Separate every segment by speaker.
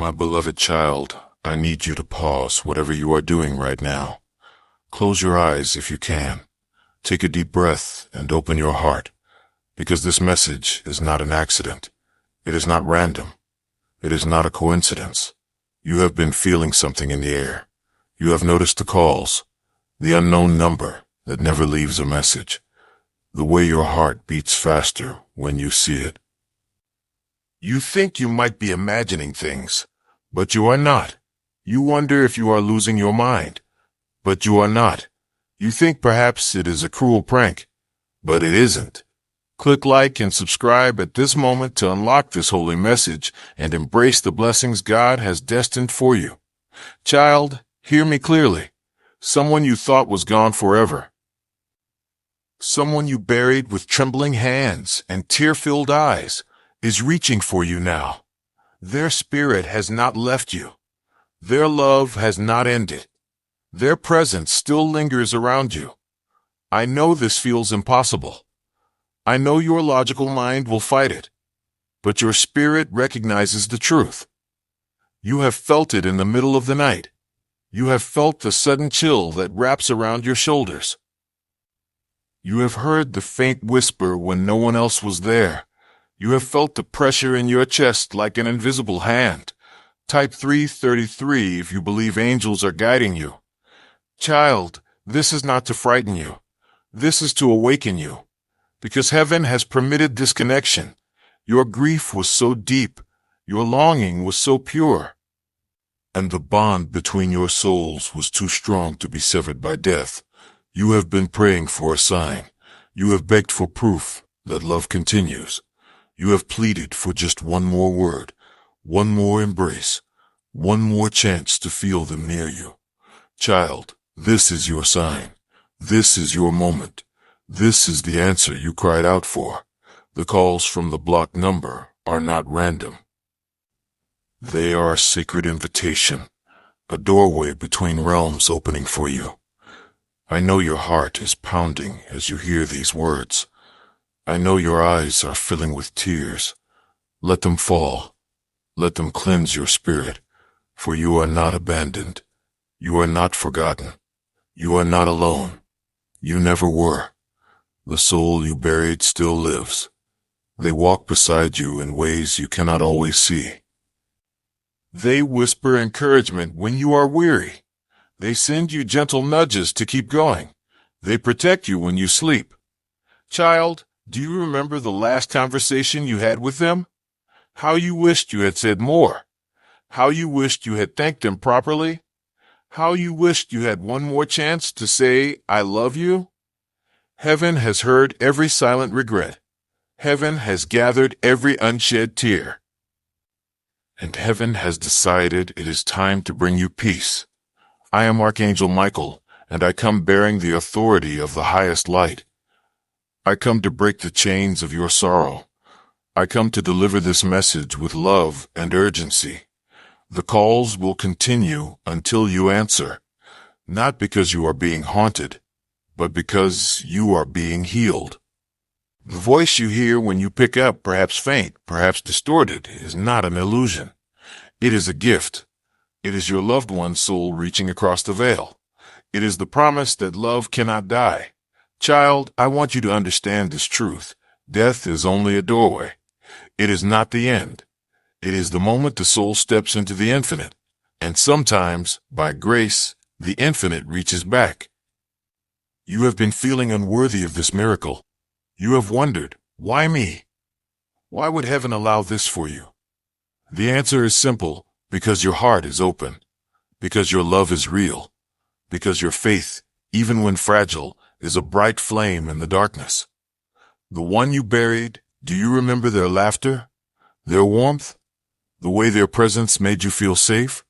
Speaker 1: My beloved child, I need you to pause whatever you are doing right now. Close your eyes if you can. Take a deep breath and open your heart, because this message is not an accident. It is not random. It is not a coincidence. You have been feeling something in the air. You have noticed the calls, the unknown number that never leaves a message, the way your heart beats faster when you see it. You think you might be imagining things, but you are not. You wonder if you are losing your mind, but you are not. You think perhaps it is a cruel prank, but it isn't. Click like and subscribe at this moment to unlock this holy message and embrace the blessings God has destined for you. Child, hear me clearly. Someone you thought was gone forever, someone you buried with trembling hands and tear-filled eyes, is reaching for you now. Their spirit has not left you. Their love has not ended. Their presence still lingers around you. I know this feels impossible. I know your logical mind will fight it, but your spirit recognizes the truth. You have felt it in the middle of the night. You have felt the sudden chill that wraps around your shoulders. You have heard the faint whisper when no one else was there. You have felt the pressure in your chest like an invisible hand. Type 333 if you believe angels are guiding you. Child, this is not to frighten you. This is to awaken you. Because heaven has permitted this connection. Your grief was so deep. Your longing was so pure. And the bond between your souls was too strong to be severed by death. You have been praying for a sign. You have begged for proof that love continues. You have pleaded for just one more word, one more embrace, one more chance to feel them near you. Child, this is your sign. This is your moment. This is the answer you cried out for. The calls from the blocked number are not random. They are a sacred invitation, a doorway between realms opening for you. I know your heart is pounding as you hear these words. I know your eyes are filling with tears. Let them fall. Let them cleanse your spirit, for you are not abandoned. You are not forgotten. You are not alone. You never were. The soul you buried still lives. They walk beside you in ways you cannot always see. They whisper encouragement when you are weary. They send you gentle nudges to keep going. They protect you when you sleep. Child, do you remember the last conversation you had with them? How you wished you had said more. How you wished you had thanked them properly. How you wished you had one more chance to say, I love you. Heaven has heard every silent regret. Heaven has gathered every unshed tear. And heaven has decided it is time to bring you peace. I am Archangel Michael, and I come bearing the authority of the highest light. I come to break the chains of your sorrow. I come to deliver this message with love and urgency. The calls will continue until you answer, not because you are being haunted, but because you are being healed. The voice you hear when you pick up, perhaps faint, perhaps distorted, is not an illusion. It is a gift. It is your loved one's soul reaching across the veil. It is the promise that love cannot die. Child, I want you to understand this truth. Death is only a doorway. It is not the end. It is the moment the soul steps into the infinite. And sometimes, by grace, the infinite reaches back. You have been feeling unworthy of this miracle. You have wondered, why me? Why would heaven allow this for you? The answer is simple, because your heart is open, because your love is real, because your faith, even when fragile, is a bright flame in the darkness. The one you buried, do you remember their laughter, their warmth, the way their presence made you feel safe?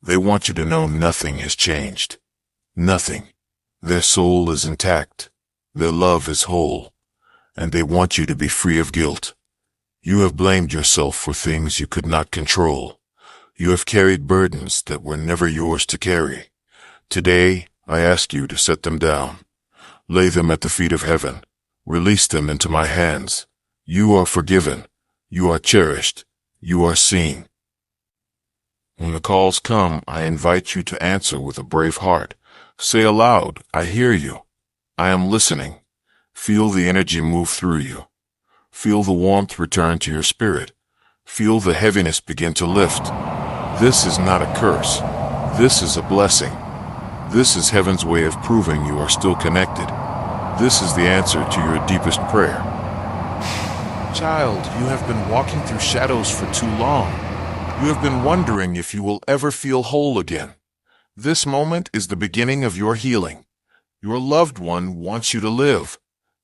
Speaker 1: They want you to know nothing has changed. Nothing. Their soul is intact. Their love is whole. And they want you to be free of guilt. You have blamed yourself for things you could not control. You have carried burdens that were never yours to carry. Today, I ask you to set them down. Lay them at the feet of heaven. Release them into my hands. You are forgiven. You are cherished. You are seen. When the calls come, I invite you to answer with a brave heart. Say aloud, I hear you. I am listening. Feel the energy move through you. Feel the warmth return to your spirit. Feel the heaviness begin to lift. This is not a curse. This is a blessing. This is heaven's way of proving you are still connected. This is the answer to your deepest prayer. Child, you have been walking through shadows for too long. You have been wondering if you will ever feel whole again. This moment is the beginning of your healing. Your loved one wants you to live.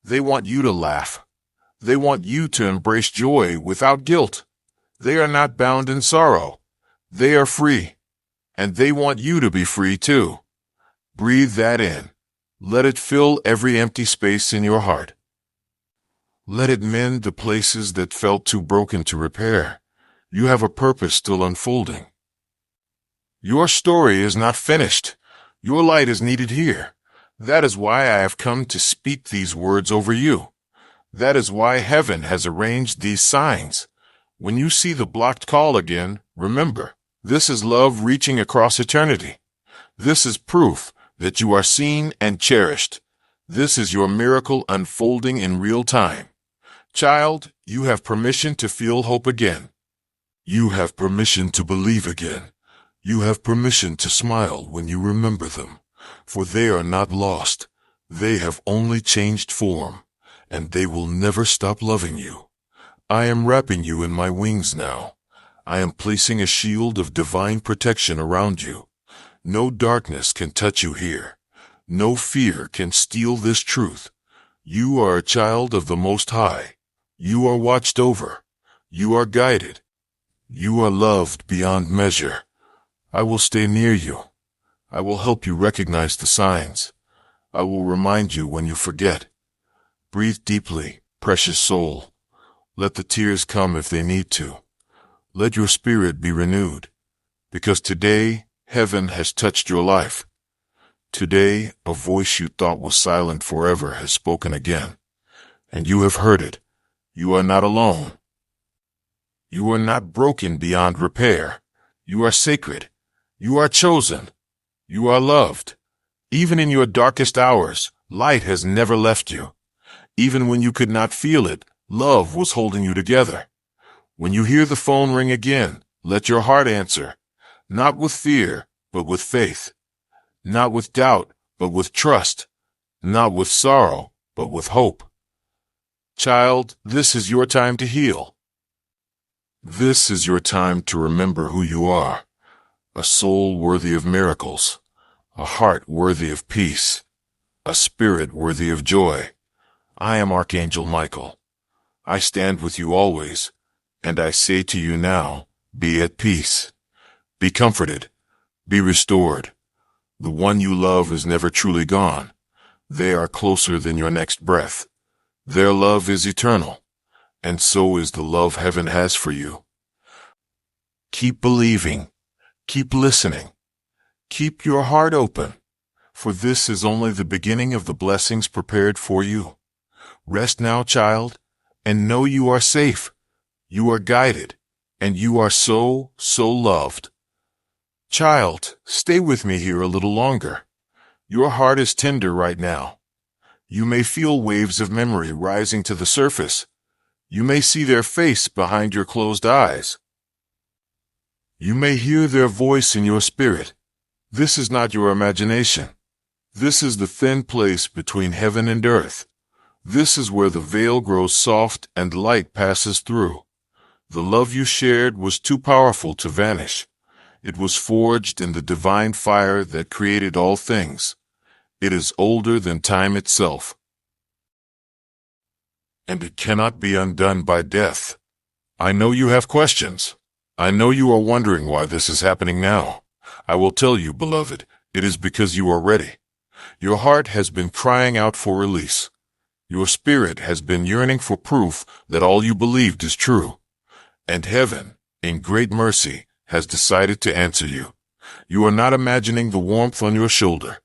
Speaker 1: They want you to laugh. They want you to embrace joy without guilt. They are not bound in sorrow. They are free. And they want you to be free too. Breathe that in. Let it fill every empty space in your heart. Let it mend the places that felt too broken to repair. You have a purpose still unfolding. Your story is not finished. Your light is needed here. That is why I have come to speak these words over you. That is why heaven has arranged these signs. When you see the blocked call again, remember, this is love reaching across eternity. This is proof that you are seen and cherished. This is your miracle unfolding in real time. Child, you have permission to feel hope again. You have permission to believe again. You have permission to smile when you remember them, for they are not lost. They have only changed form, and they will never stop loving you. I am wrapping you in my wings now. I am placing a shield of divine protection around you. No darkness can touch you here. No fear can steal this truth. You are a child of the Most High. You are watched over. You are guided. You are loved beyond measure. I will stay near you. I will help you recognize the signs. I will remind you when you forget. Breathe deeply, precious soul. Let the tears come if they need to. Let your spirit be renewed, because today heaven has touched your life. Today a voice you thought was silent forever has spoken again, and you have heard it. You are not alone. You are not broken beyond repair. You are sacred. You are chosen. You are loved. Even in your darkest hours, light has never left you. Even when you could not feel it, love was holding you together. When you hear the phone ring again, let your heart answer, not with fear, but with faith. Not with doubt, but with trust. Not with sorrow, but with hope. Child, this is your time to heal. This is your time to remember who you are. A soul worthy of miracles, a heart worthy of peace, a spirit worthy of joy. I am Archangel Michael. I stand with you always, and I say to you now, be at peace. Be comforted. Be restored. The one you love is never truly gone. They are closer than your next breath. Their love is eternal, and so is the love heaven has for you. Keep believing. Keep listening. Keep your heart open, for this is only the beginning of the blessings prepared for you. Rest now, child, and know you are safe. You are guided, and you are so loved. Child, stay with me here a little longer. Your heart is tender right now. You may feel waves of memory rising to the surface. You may see their face behind your closed eyes. You may hear their voice in your spirit. This is not your imagination. This is the thin place between heaven and earth. This is where the veil grows soft and light passes through. The love you shared was too powerful to vanish. It was forged in the divine fire that created all things. It is older than time itself. And it cannot be undone by death. I know you have questions. I know you are wondering why this is happening now. I will tell you, beloved, it is because you are ready. Your heart has been crying out for release. Your spirit has been yearning for proof that all you believed is true. And heaven, in great mercy, has decided to answer you. You are not imagining the warmth on your shoulder.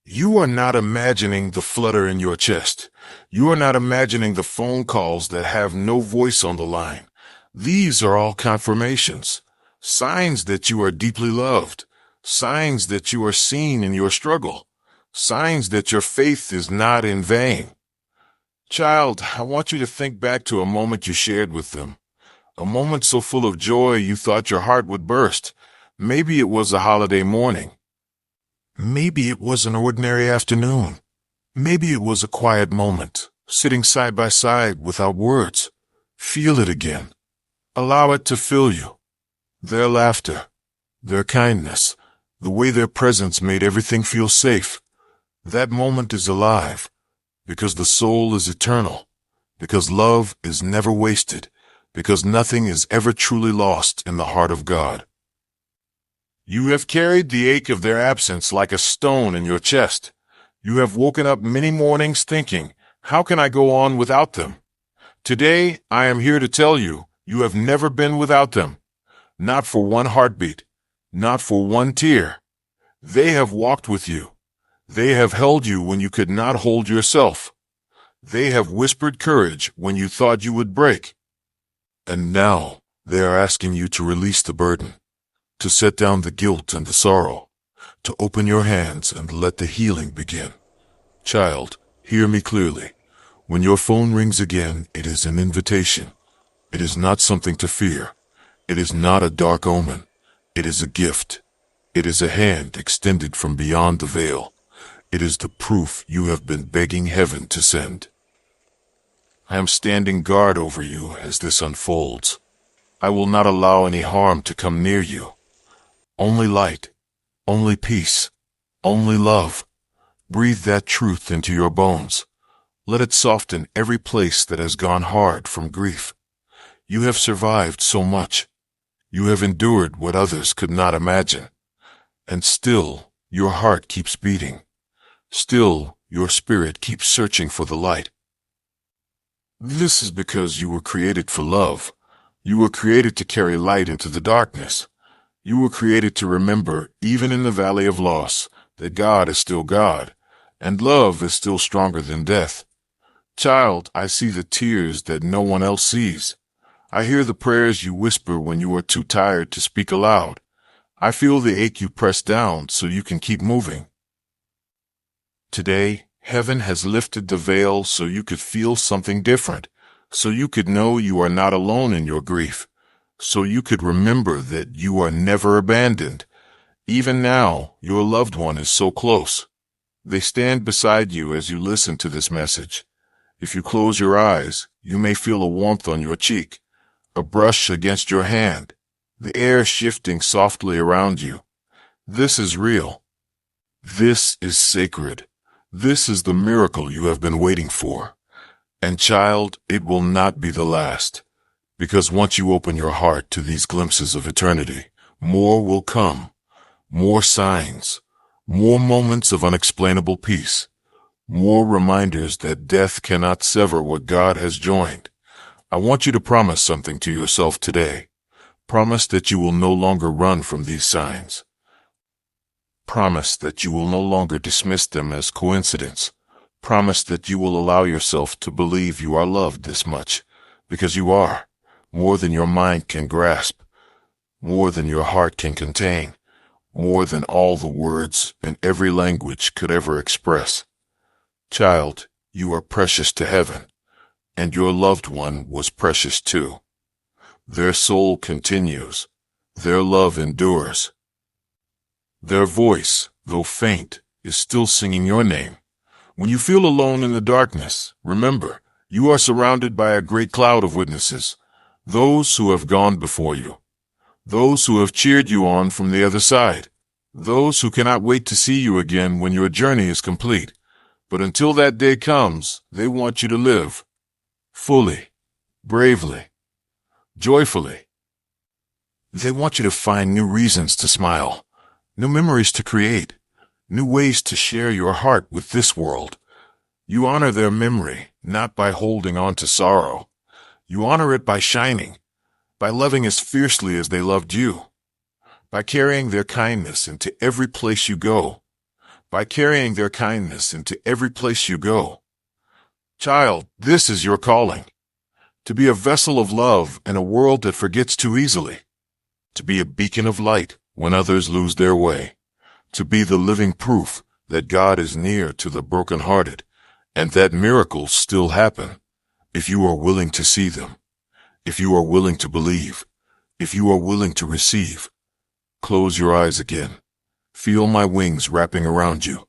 Speaker 1: You are not imagining the flutter in your chest. You are not imagining the phone calls that have no voice on the line. These are all confirmations. signs that you are deeply loved, signs that you are seen in your struggle, signs that your faith is not in vain. Child, I want you to think back to a moment you shared with them, a moment so full of joy you thought your heart would burst. Maybe it was a holiday morning. Maybe it was an ordinary afternoon. Maybe it was a quiet moment, sitting side by side without words. Feel it again. Allow it to fill you. Their laughter, their kindness, the way their presence made everything feel safe. That moment is alive, because the soul is eternal, because love is never wasted, because nothing is ever truly lost in the heart of God. You have carried the ache of their absence like a stone in your chest. You have woken up many mornings thinking, how can I go on without them? Today, I am here to tell you, you have never been without them. Not for one heartbeat, not for one tear. They have walked with you. They have held you when you could not hold yourself. They have whispered courage when you thought you would break. And now, they are asking you to release the burden, to set down the guilt and the sorrow, to open your hands and let the healing begin. Child, hear me clearly. When your phone rings again, it is an invitation. It is not something to fear. It is not a dark omen. It is a gift. It is a hand extended from beyond the veil. It is the proof you have been begging heaven to send. I am standing guard over you as this unfolds. I will not allow any harm to come near you. Only light, only peace, only love. Breathe that truth into your bones. Let it soften every place that has gone hard from grief. You have survived so much. You have endured what others could not imagine. And still, your heart keeps beating. Still, your spirit keeps searching for the light. This is because you were created for love. You were created to carry light into the darkness. You were created to remember, even in the valley of loss, that God is still God, and love is still stronger than death. Child, I see the tears that no one else sees. I hear the prayers you whisper when you are too tired to speak aloud. I feel the ache you press down so you can keep moving. Today, heaven has lifted the veil so you could feel something different, so you could know you are not alone in your grief, so you could remember that you are never abandoned. Even now, your loved one is so close. They stand beside you as you listen to this message. If you close your eyes, you may feel a warmth on your cheek, a brush against your hand, the air shifting softly around you. This is real. This is sacred. This is the miracle you have been waiting for. And child, it will not be the last. Because once you open your heart to these glimpses of eternity, more will come. More signs. More moments of unexplainable peace. More reminders that death cannot sever what God has joined. I want you to promise something to yourself today. Promise that you will no longer run from these signs. Promise that you will no longer dismiss them as coincidence. Promise that you will allow yourself to believe you are loved this much, because you are, more than your mind can grasp, more than your heart can contain, more than all the words in every language could ever express. Child, you are precious to heaven, and your loved one was precious too. Their soul continues. Their love endures. Their voice, though faint, is still singing your name. When you feel alone in the darkness, remember, you are surrounded by a great cloud of witnesses, those who have gone before you, those who have cheered you on from the other side, those who cannot wait to see you again when your journey is complete. But until that day comes, they want you to live fully, bravely, joyfully. They want you to find new reasons to smile, new memories to create, new ways to share your heart with this world. You honor their memory, not by holding on to sorrow. You honor it by shining, by loving as fiercely as they loved you, by carrying their kindness into every place you go, by carrying their kindness into every place you go. Child, this is your calling, to be a vessel of love in a world that forgets too easily. to be a beacon of light when others lose their way, to be the living proof that God is near to the brokenhearted and that miracles still happen if you are willing to see them, if you are willing to believe, if you are willing to receive. Close your eyes again. Feel my wings wrapping around you.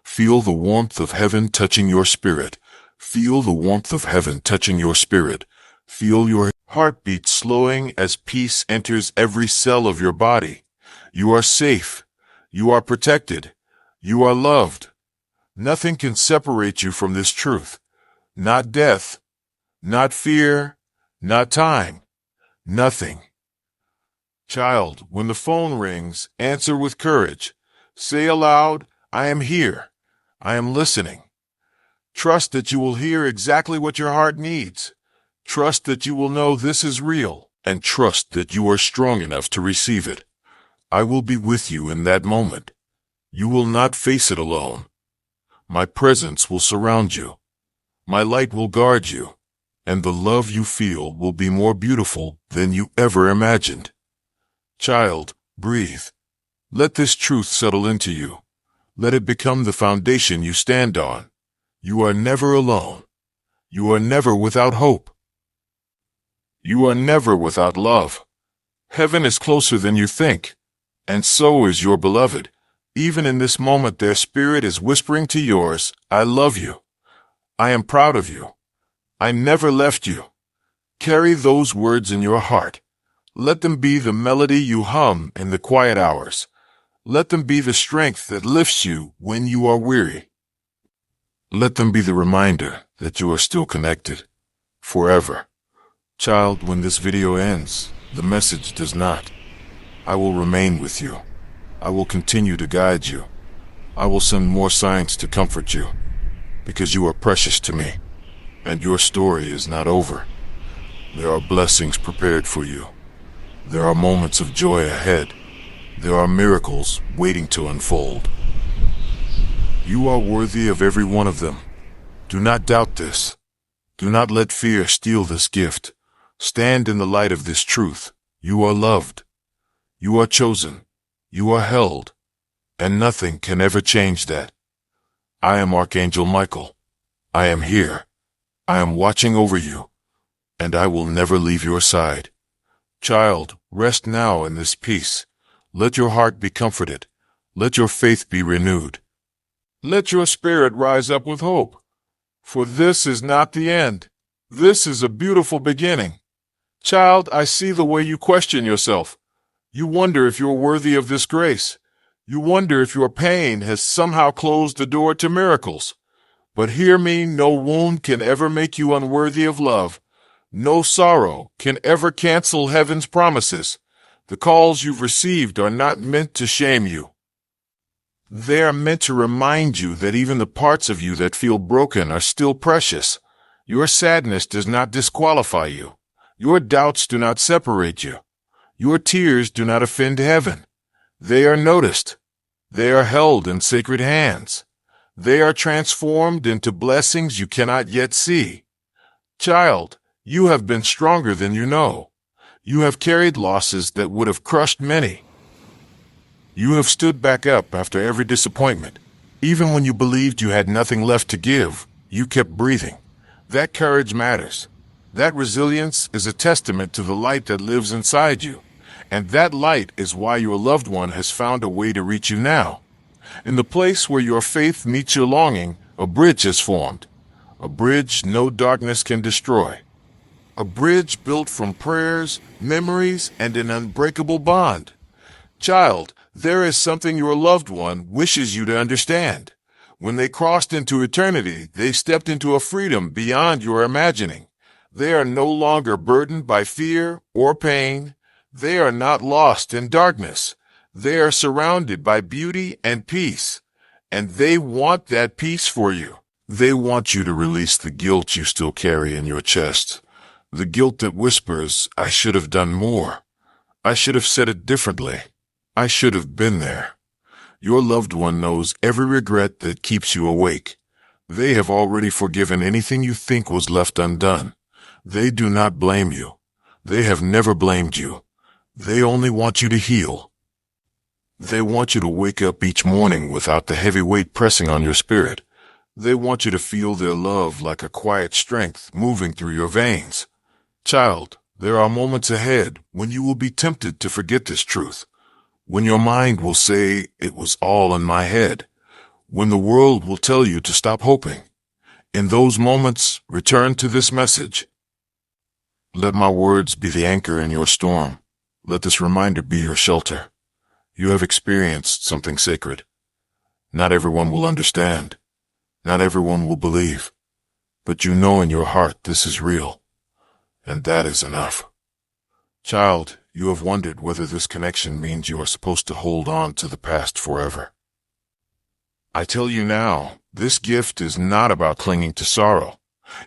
Speaker 1: Feel the warmth of heaven touching your spirit. Feel the warmth of heaven touching your spirit. Feel your heartbeat slowing as peace enters every cell of your body. You are safe. You are protected. You are loved. Nothing can separate you from this truth. Not death, not fear, not time. Nothing. Child, when the phone rings, answer with courage. Say aloud, I am here. I am listening. Trust that you will hear exactly what your heart needs. Trust that you will know this is real, and trust that you are strong enough to receive it. I will be with you in that moment. You will not face it alone. My presence will surround you. My light will guard you, and the love you feel will be more beautiful than you ever imagined. Child, breathe. Let this truth settle into you. Let it become the foundation you stand on. You are never alone. You are never without hope. You are never without love. Heaven is closer than you think, and so is your beloved. Even in this moment, their spirit is whispering to yours, I love you. I am proud of you. I never left you. Carry those words in your heart. Let them be the melody you hum in the quiet hours. Let them be the strength that lifts you when you are weary. Let them be the reminder that you are still connected, forever. Child, when this video ends, the message does not. I will remain with you. I will continue to guide you. I will send more signs to comfort you, because you are precious to me, and your story is not over. There are blessings prepared for you. There are moments of joy ahead. There are miracles waiting to unfold. You are worthy of every one of them. Do not doubt this. Do not let fear steal this gift. Stand in the light of this truth. You are loved. You are chosen. You are held. And nothing can ever change that. I am Archangel Michael. I am here. I am watching over you. And I will never leave your side. Child, rest now in this peace. Let your heart be comforted. Let your faith be renewed. Let your spirit rise up with hope. For this is not the end. This is a beautiful beginning. Child, I see the way you question yourself. You wonder if you're worthy of this grace. You wonder if your pain has somehow closed the door to miracles. But hear me, no wound can ever make you unworthy of love. No sorrow can ever cancel heaven's promises. The calls you've received are not meant to shame you. They are meant to remind you that even the parts of you that feel broken are still precious. Your sadness does not disqualify you. Your doubts do not separate you. Your tears do not offend heaven. They are noticed. They are held in sacred hands. They are transformed into blessings you cannot yet see. Child, you have been stronger than you know. You have carried losses that would have crushed many. You have stood back up after every disappointment. Even when you believed you had nothing left to give, you kept breathing. That courage matters. That resilience is a testament to the light that lives inside you. And that light is why your loved one has found a way to reach you now. In the place where your faith meets your longing, a bridge has formed. A bridge no darkness can destroy. A bridge built from prayers, memories, and an unbreakable bond. Child, there is something your loved one wishes you to understand. When they crossed into eternity, they stepped into a freedom beyond your imagining. They are no longer burdened by fear or pain. They are not lost in darkness. They are surrounded by beauty and peace. And they want that peace for you. They want you to release the guilt you still carry in your chest. The guilt that whispers, I should have done more. I should have said it differently. I should have been there. Your loved one knows every regret that keeps you awake. They have already forgiven anything you think was left undone. They do not blame you. They have never blamed you. They only want you to heal. They want you to wake up each morning without the heavy weight pressing on your spirit. They want you to feel their love like a quiet strength moving through your veins. Child, there are moments ahead when you will be tempted to forget this truth, when your mind will say it was all in my head, when the world will tell you to stop hoping. In those moments, return to this message. Let my words be the anchor in your storm. Let this reminder be your shelter. You have experienced something sacred. Not everyone will understand. Not everyone will believe. But you know in your heart this is real. And that is enough. Child, you have wondered whether this connection means you are supposed to hold on to the past forever. I tell you now, this gift is not about clinging to sorrow.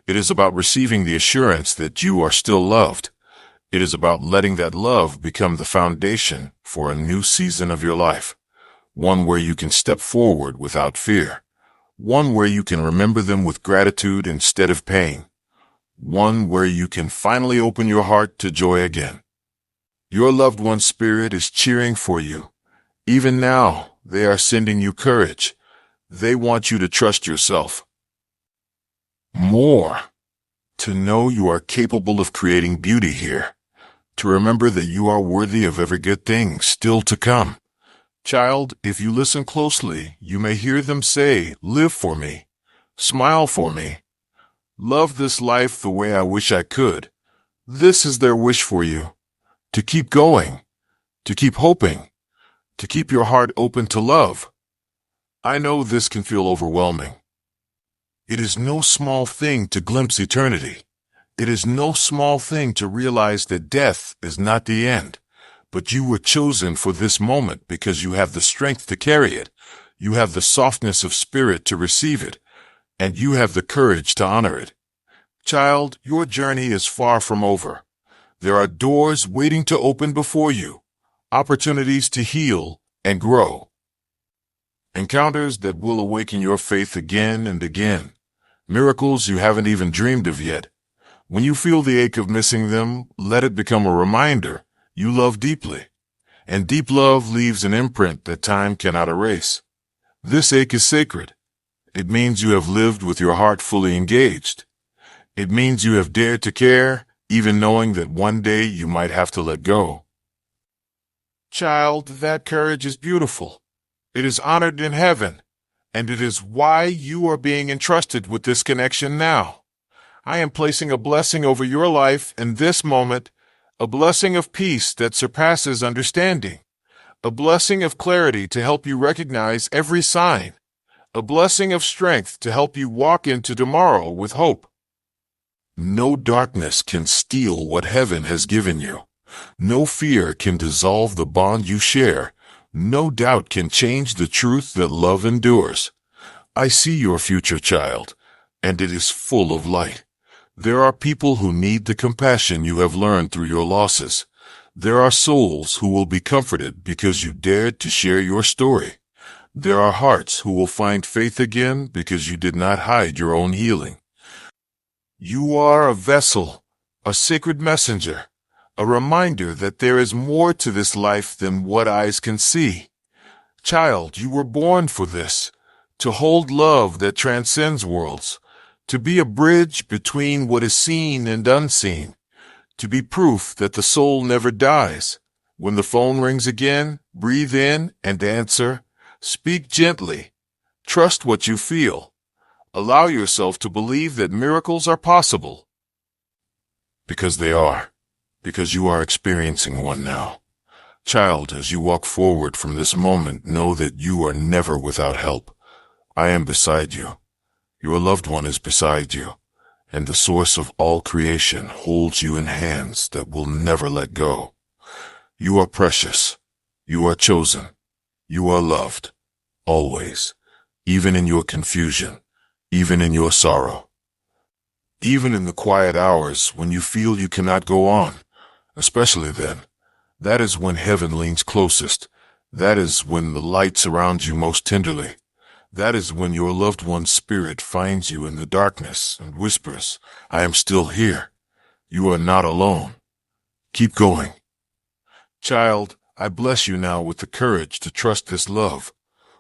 Speaker 1: It is about receiving the assurance that you are still loved. It is about letting that love become the foundation for a new season of your life, one where you can step forward without fear, one where you can remember them with gratitude instead of pain, one where you can finally open your heart to joy again. Your loved one's spirit is cheering for you. Even now, they are sending you courage. They want you to trust yourself more, to know you are capable of creating beauty here, to remember that you are worthy of every good thing still to come. Child, if you listen closely, you may hear them say, "Live for me, smile for me, love this life the way I wish I could." This is their wish for you, to keep going, to keep hoping, to keep your heart open to love. I know this can feel overwhelming. It is no small thing to glimpse eternity. It is no small thing to realize that death is not the end. But you were chosen for this moment because you have the strength to carry it. You have the softness of spirit to receive it. And you have the courage to honor it. Child, your journey is far from over. There are doors waiting to open before you, opportunities to heal and grow, encounters that will awaken your faith again and again, miracles you haven't even dreamed of yet. When you feel the ache of missing them, let it become a reminder you love deeply, and deep love leaves an imprint that time cannot erase. This ache is sacred. It means you have lived with your heart fully engaged. It means you have dared to care, even knowing that one day you might have to let go. Child, that courage is beautiful. It is honored in heaven, and it is why you are being entrusted with this connection now. I am placing a blessing over your life in this moment, a blessing of peace that surpasses understanding, a blessing of clarity to help you recognize every sign, a blessing of strength to help you walk into tomorrow with hope. No darkness can steal what heaven has given you. No fear can dissolve the bond you share. No doubt can change the truth that love endures. I see your future, child, and it is full of light. There are people who need the compassion you have learned through your losses. There are souls who will be comforted because you dared to share your story. There are hearts who will find faith again because you did not hide your own healing. You are a vessel, a sacred messenger, a reminder that there is more to this life than what eyes can see. Child, you were born for this, to hold love that transcends worlds, to be a bridge between what is seen and unseen, to be proof that the soul never dies. When the phone rings again, breathe in and answer. Speak gently. Trust what you feel. Allow yourself to believe that miracles are possible. Because they are. Because you are experiencing one now. Child, as you walk forward from this moment, know that you are never without help. I am beside you. Your loved one is beside you, and the source of all creation holds you in hands that will never let go. You are precious. You are chosen. You are loved. Always. Even in your confusion. Even in your sorrow. Even in the quiet hours when you feel you cannot go on. Especially then. That is when heaven leans closest. That is when the light surrounds you most tenderly. That is when your loved one's spirit finds you in the darkness and whispers, "I am still here. You are not alone. Keep going." Child, I bless you now with the courage to trust this love,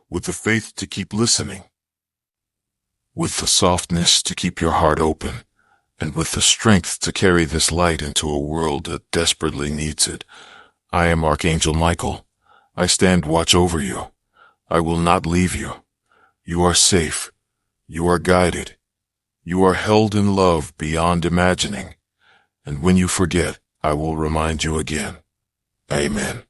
Speaker 1: with the faith to keep listening, with the softness to keep your heart open, and with the strength to carry this light into a world that desperately needs it. I am Archangel Michael. I stand watch over you. I will not leave you. You are safe. You are guided. You are held in love beyond imagining. And when you forget, I will remind you again. Amen.